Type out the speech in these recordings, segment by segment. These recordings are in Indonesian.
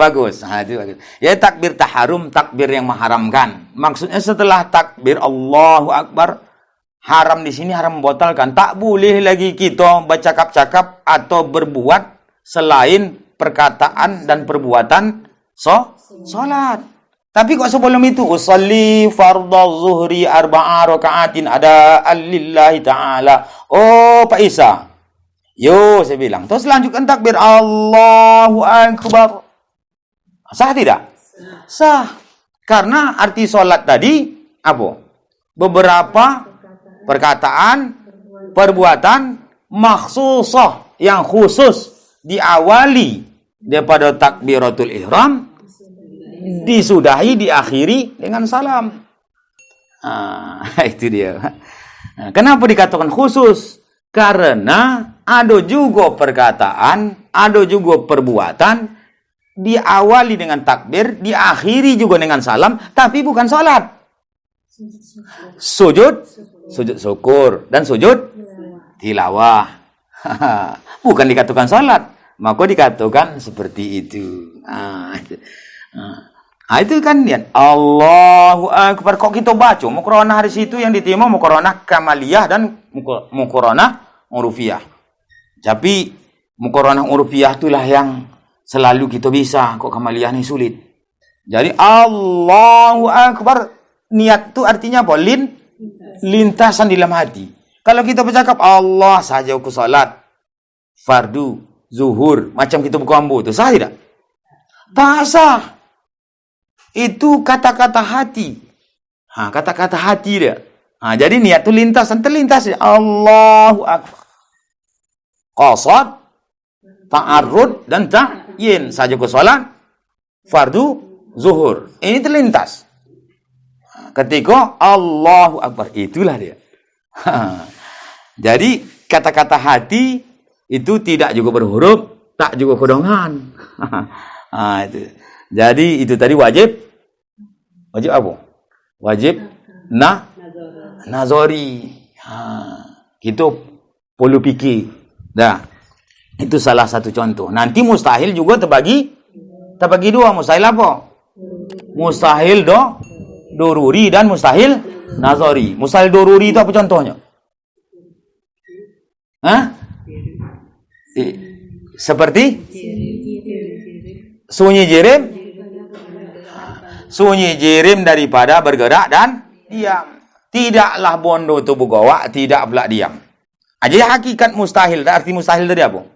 bagus. Itu bagus. Ya takbir taharum, takbir yang mengharamkan. Maksudnya setelah takbir Allahu Akbar, haram di sini haram membatalkan. Tak boleh lagi kita bercakap-cakap atau berbuat selain perkataan dan perbuatan salat. Tapi kok sebelum itu usolli fardhu zuhri arba'a raka'atin ada lillahi ta'ala. Oh, Pak Isa. Yo, saya bilang. Terus lanjutkan takbir Allahu Akbar. Sah tidak? Sah. Karena arti salat tadi apa? Beberapa perkataan, perbuatan makhsusah yang khusus diawali daripada takbiratul ihram, disudahi, diakhiri dengan salam. Itu dia. Kenapa dikatakan khusus? Karena ada juga perkataan, ada juga perbuatan diawali dengan takbir, diakhiri juga dengan salam, tapi bukan salat. Sujud syukur dan sujud tilawah. Bukan dikatakan salat, maka dikatakan seperti itu. Itu kan lihat Allahu Akbar. Kok kita baca muqaranah hari situ yang diterima muqaranah kamaliyah dan muqaranah urufiyah. Tapi muqaranah urufiyah itulah yang selalu kita bisa. Kok kamaliyah ni sulit. Jadi Allahu Akbar, niat tu artinya apa? Lintasan di dalam hati. Kalau kita bercakap Allah saja aku salat fardu zuhur macam kita buka ambu tu sah tidak? Tak sah. Itu kata-kata hati. Kata-kata hati dia. Jadi niat tu lintasan, terlintas. Allahu Akbar. Qasad, ta'arrud, dan ta'yin. Saja ke salat, fardu, zuhur. Ini terlintas. Ketika Allahu Akbar. Itulah dia. Jadi, kata-kata hati itu tidak juga berhuruf, tak juga kodongan. Itu. Jadi itu tadi wajib apa? Wajib nazari. Kita perlu fikir. Dah. Itu salah satu contoh. Nanti mustahil juga terbagi dua. Mustahil apa? Mustahil doruri dan mustahil nazari. Mustahil doruri itu apa contohnya? Seperti sunyi jirim daripada bergerak dan diam. Tidaklah bondo itu bergawak, tidak pula diam. Jadi hakikat mustahil, arti mustahil tadi apa?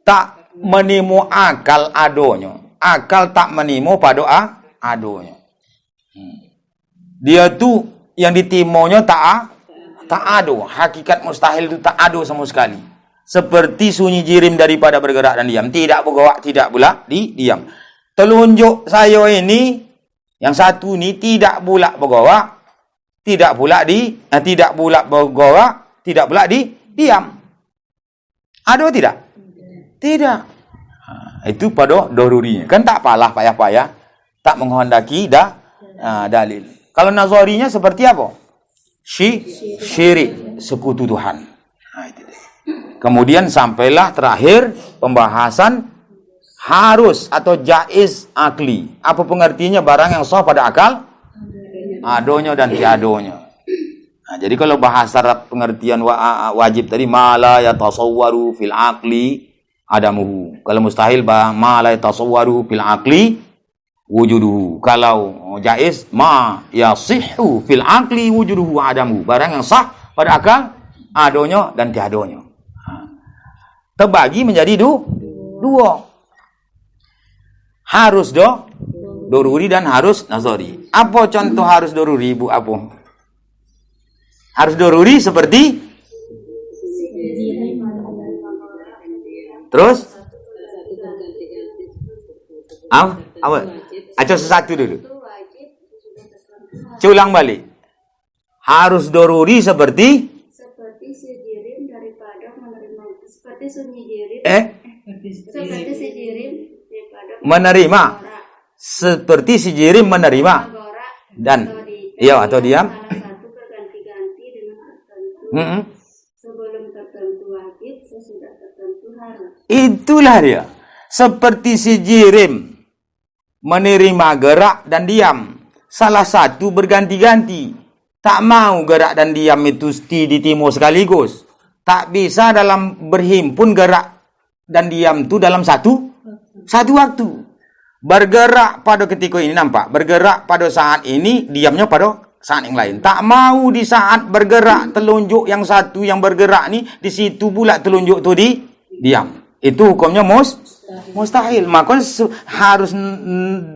Tak menimu akal adonyo. Akal tak menimu pada adonyo. Dia tu yang ditimunya tak ado. Hakikat mustahil itu tak ado sama sekali. Seperti sunyi jirim daripada bergerak dan diam. Tidak bergawak, tidak pula diam. Telunjuk saya ini, yang satu ni tidak pula bergawak, tidak pula bergawak, tidak pula diam. Ada tidak? Tidak. Itu pada dorurinya. Kan tak apalah payah-payah, tak menghendaki dalil. Kalau nazarinya seperti apa? Syirik, sekutu Tuhan. Itu dia. Kemudian sampailah terakhir pembahasan harus atau jaiz akli. Apa pengertiannya barang yang sah pada akal? Adonyo dan tiadonyo. Jadi kalau bahasa Arab pengertian wajib tadi mala yatasawwaru fil aqli adamuhu. Kalau mustahil mala yatasawwaru fil aqli wujuduhu. Kalau jaiz ma yasihhu fil aqli wujuduhu adamuhu. Barang yang sah pada akal adonyo dan tiadonyo. Terbagi menjadi dua. Harus doruri dan harus nazari. Apa contoh harus doruri, Bu? Apa? Harus doruri seperti terus apa? Acau satu dulu. Ulang balik. Harus doruri seperti sejirim daripada menerima. Seperti sunyi jirim. Seperti sejirim daripada menerima. Seperti sejirim menerima. Dan atau diam. Sebelum tertentu wajib, sesudah tertentu harus. Itulah dia. Seperti si jirim menerima gerak dan diam. Salah satu berganti-ganti. Tak mau gerak dan diam itu ditimo sekaligus. Tak bisa dalam berhimpun gerak dan diam itu dalam satu waktu. Bergerak pada ketika ini, nampak? Bergerak pada saat ini, diamnya pada saat yang lain. Tak mau di saat bergerak telunjuk yang satu yang bergerak ni, di situ pula telunjuk tu diam. Itu hukumnya mustahil. Maka harus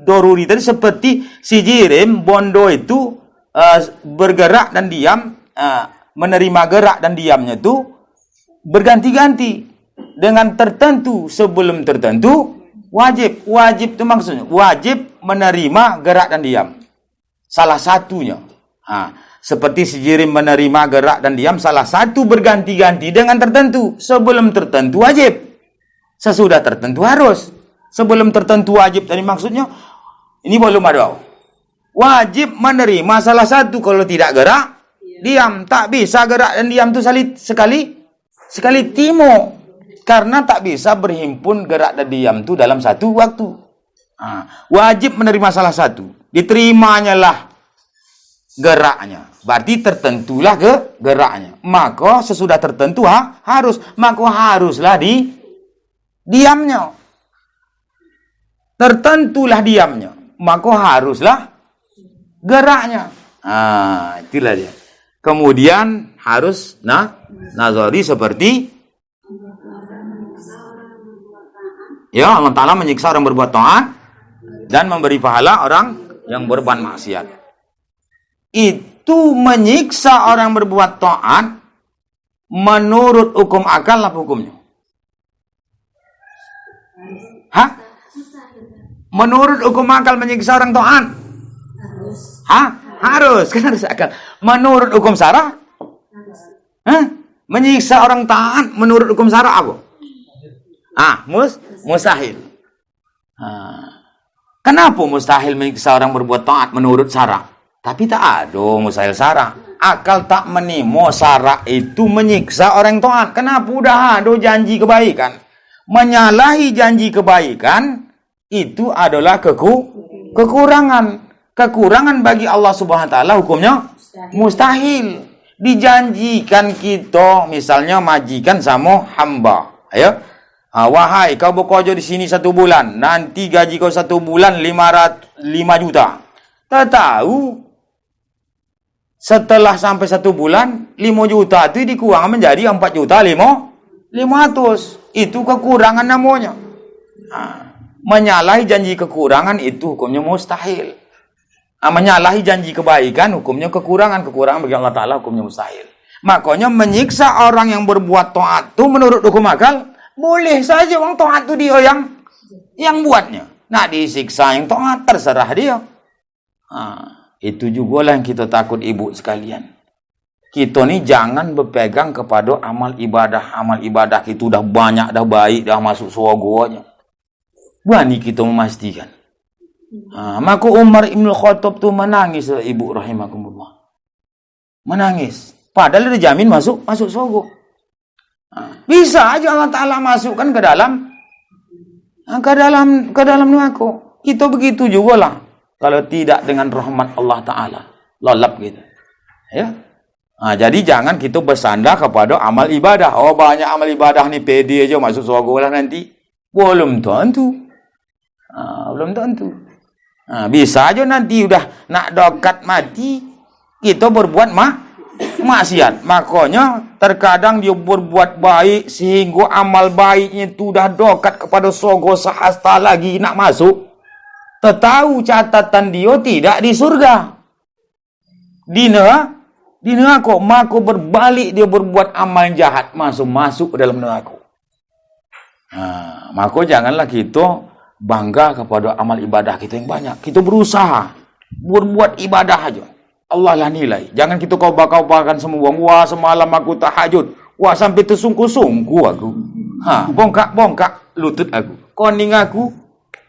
doruri tadi seperti si jirim bondo itu bergerak dan diam, menerima gerak dan diamnya itu berganti-ganti dengan tertentu. Sebelum tertentu wajib itu maksudnya wajib menerima gerak dan diam. Salah satunya seperti si jirim menerima gerak dan diam, salah satu berganti-ganti dengan tertentu. Sebelum tertentu wajib, sesudah tertentu harus. Sebelum tertentu wajib tadi maksudnya ini belum ada. Wajib menerima salah satu. Kalau tidak gerak, diam. Tak bisa gerak dan diam itu sekali timo. Karena tak bisa berhimpun gerak dan diam itu dalam satu waktu. Wajib menerima salah satu. Diterimanya lah geraknya. Berarti tertentulah geraknya. Maka sesudah tertentu harus. Maka haruslah diamnya. Tertentulah diamnya. Maka haruslah geraknya. Itulah dia. Kemudian harus nazari seperti Allah Ta'ala menyiksa orang berbuat taat dan memberi pahala orang yang berbuat maksiat. Itu menyiksa orang berbuat taat menurut hukum akal apa hukumnya? Menurut hukum akal menyiksa orang taat? Harus. Kan harus akal. Menurut hukum syara? Menyiksa orang taat menurut hukum syara apa? Mustahil. Kenapa mustahil menyiksa orang berbuat taat menurut syara? Tapi tak ada mustahil syara. Akal tak menimo syara itu menyiksa orang taat. Kenapa? Udah ada janji kebaikan. Menyalahi janji kebaikan itu adalah kekurangan. Kekurangan bagi Allah Subhanahu wa taala hukumnya mustahil. Dijanjikan kita misalnya majikan sama hamba. Wahai kau bekerja di sini 1 bulan, nanti gaji kau 1 bulan 5 juta. Tak tahu setelah sampai 1 bulan 5 juta itu dikurang menjadi 4 juta 500. Itu kekurangan namanya. Menyalahi janji kekurangan itu hukumnya mustahil. Menyalahi janji kebaikan hukumnya kekurangan bagi Allah Ta'ala hukumnya mustahil. Makanya menyiksa orang yang berbuat taat itu menurut hukum akal boleh saja. Orang taat itu dia yang buatnya. Nah, disiksa yang taat terserah dia. Itu juga lah yang kita takut ibu sekalian. Kita ni jangan berpegang kepada amal ibadah. Amal ibadah kita dah banyak, dah baik, dah masuk surga. Berani kita memastikan. Maka Umar Ibn Khattab tu menangis, ibu rahimakumullah. Menangis. Padahal dia jamin masuk surga. Bisa aja Allah Ta'ala masukkan ke dalam neraka. Kita begitu juga lah. Kalau tidak dengan rahmat Allah Ta'ala. Lolap gitu. Jadi jangan kita bersandar kepada amal ibadah. Banyak amal ibadah ni pede aja masuk surga lah nanti. Belum tentu. Bisa aja nanti udah nak dekat mati kita berbuat maksiat. Makanya terkadang dia berbuat baik sehingga amal baiknya itu dah dekat kepada surga sehasta lagi nak masuk. Tahu catatan dia tidak di surga. Di neraka. Maka berbalik dia berbuat amal jahat masuk ke dalam neraka. Maka janganlah kita bangga kepada amal ibadah kita yang banyak. Kita berusaha berbuat ibadah aja. Allah lah nilai. Jangan kita kau-kaukan semua. Wah, semalam aku tahajud. Wah, sampai tersungguh-sungguh aku. Bongkak lutut aku. Koning aku.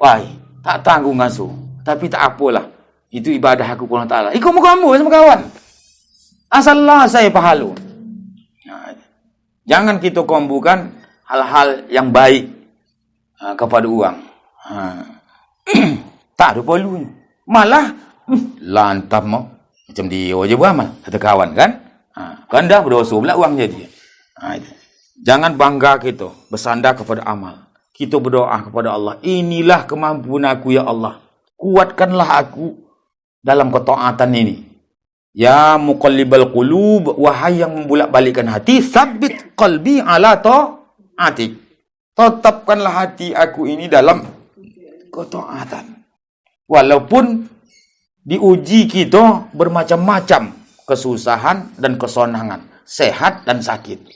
Wah, tak tanggung ngasuh. Tapi tak apalah. Itu ibadah aku kepada Allah Ta'ala. Ikut kamu sama kawan. Asallah saya pahala. Jangan kita kombukan hal-hal yang baik. kepada orang. Tak ada perlunya. Malah lantap mau macam dia je beramal kata kawan kan. Kan dah berdosa pula orang jadi. Itu. Jangan bangga kita bersandar kepada amal. Kita berdoa kepada Allah, inilah kemampuan aku ya Allah. Kuatkanlah aku dalam ketaatan ini. Ya muqallibal qulub, wahai yang membolak-balikkan hati, sabbit qalbi ala ta'atik. Tetapkanlah hati aku ini dalam ketaatan. Walaupun diuji kita bermacam-macam kesusahan dan kesenangan, sehat dan sakit.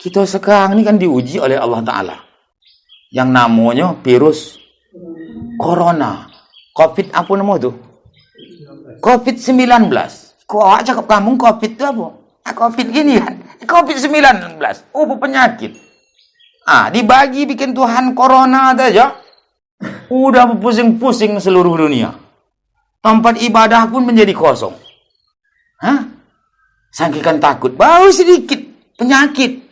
Kita sekarang ini kan diuji oleh Allah Ta'ala. Yang namanya virus corona. Covid apa nama tu? Covid-19. Kok awak cakap kamu Covid tu apa? Covid gini kan? Covid-19. Oh, penyakit. Dibagi bikin Tuhan corona saja. Udah pusing-pusing seluruh dunia. Tempat ibadah pun menjadi kosong. Saking takut. Baru sedikit penyakit.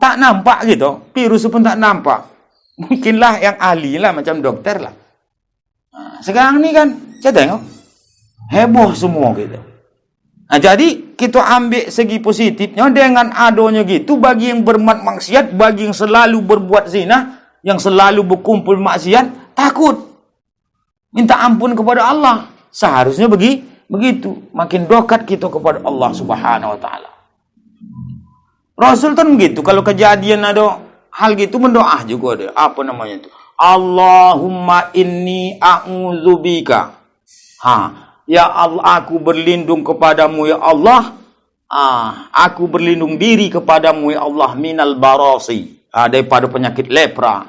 Tak nampak gitu. Virus pun tak nampak. Mungkinlah yang ahli lah. Macam dokter lah. Sekarang ni kan. Saya tengok. Heboh semua gitu. Jadi kita ambil segi positifnya. Dengan adanya gitu. Bagi yang berbuat maksiat. Bagi yang selalu berbuat zina. Yang selalu berkumpul maksiat. Takut. Minta ampun kepada Allah. Seharusnya begitu. Makin dekat kita kepada Allah Subhanahu Wa Taala. Rasul kan begitu. Kalau kejadian ada hal gitu mendoa juga ada. Apa namanya itu? Allahumma inni a'udzubika. Ya Allah, aku berlindung kepadamu ya Allah. Aku berlindung diri kepadamu ya Allah minal barasi. Daripada penyakit lepra.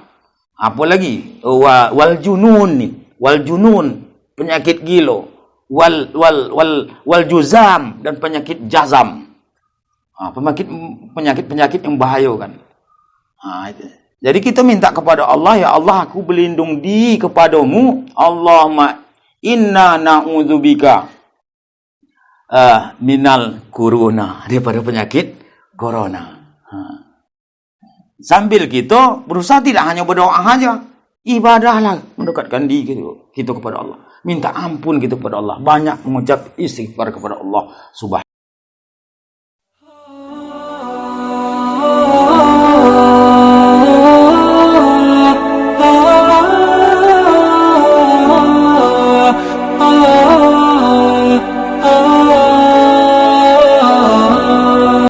Apa lagi? Wal junun, penyakit gilo. Wal juzam dan penyakit jazam. Penyakit yang membahayakan. Itu. Jadi kita minta kepada Allah, ya Allah, aku berlindung diri kepadamu. Allahumma inna na'udzubika minal corona, daripada penyakit corona. Sambil kita berusaha tidak hanya berdoa saja, ibadahlah mendekatkan diri kita kepada Allah. Minta ampun kita kepada Allah. Banyak mengucap istighfar kepada Allah Subhanahu